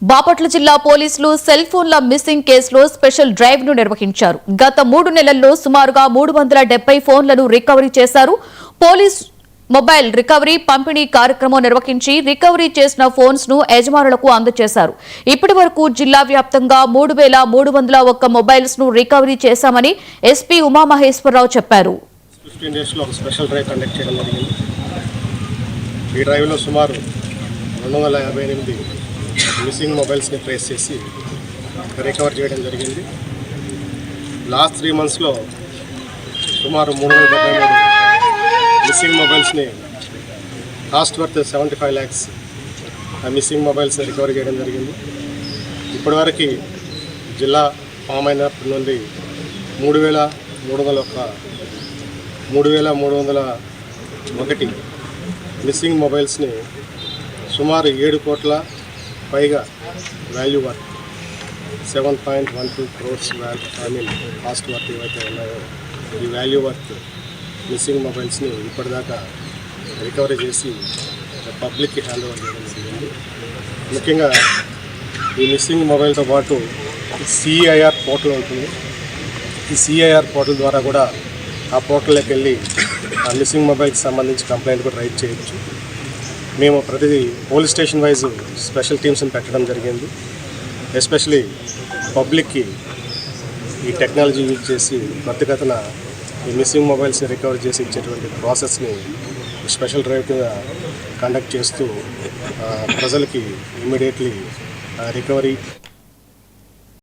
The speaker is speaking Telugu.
బాపట్ల జిల్లా పోలీసులు సెల్ ఫోన్ల మిస్సింగ్ కేసులో స్పెషల్ డ్రైవ్ ను నిర్వహించారు. గత 3 నెలల్లో సుమారుగా 370 ఫోన్లను రికవరీ చేశారు. పోలీస్ మొబైల్ రికవరీ పంపిణీ కార్యక్రమం నిర్వహించి రికవరీ చేసిన ఫోన్స్ ను యజమానులకు అందజేశారు. ఇప్పటి వరకు జిల్లా వ్యాప్తంగా 3301 మొబైల్స్ ను రికవరీ చేశామని ఎస్పీ ఉమామహేశ్వరరావు చెప్పారు. 15 days లో ఒక స్పెషల్ డ్రైవ్ కండక్ట్ చేయడం జరిగింది. ఈ డ్రైవ్లో సుమారు 258 మిస్సింగ్ మొబైల్స్ని ట్రేస్ చేసి రికవర్ చేయడం జరిగింది. లాస్ట్ 3 monthsలో సుమారు 373 మిస్సింగ్ మొబైల్స్ని కాస్ట్ వర్త్ 75 lakhs మిస్సింగ్ మొబైల్స్ని రికవర్ చేయడం జరిగింది. ఇప్పటివరకు జిల్లా ఫామ్ అయినప్పటి నుండి 3301 మిస్సింగ్ మొబైల్స్ని సుమారు 7 కోట్ల పైగా value worth 7.12 crores cost worth ఏవైతే ఉన్నాయో ఈ వాల్యూ వర్త్ మిస్సింగ్ మొబైల్స్ని ఇప్పటిదాకా రికవరీ చేసి పబ్లిక్కి హ్యాండ్ ఓవర్ చేయడం జరిగింది. ముఖ్యంగా ఈ మిస్సింగ్ మొబైల్తో పాటు సిఐఆర్ పోర్టల్ ఉంటుంది. ఈ సిఐఆర్ పోర్టల్ ద్వారా కూడా ఆ పోర్టల్లోకి వెళ్ళి ఆ మిస్సింగ్ మొబైల్కి సంబంధించి కంప్లైంట్ కూడా రైట్ చేయొచ్చు. మేము ప్రతి పోలీస్ స్టేషన్ వైజ్ స్పెషల్ టీమ్స్ని పెట్టడం జరిగింది. ఎస్పెషలీ పబ్లిక్కి ఈ టెక్నాలజీ యూజ్ చేసి త్వరితగతిన ఈ మిస్సింగ్ మొబైల్స్ని రికవర్ చేసి ఇచ్చేటువంటి ప్రాసెస్ని స్పెషల్ డ్రైవ్ కింద కండక్ట్ చేస్తూ ప్రజలకి ఇమ్మీడియట్లీ రికవరీ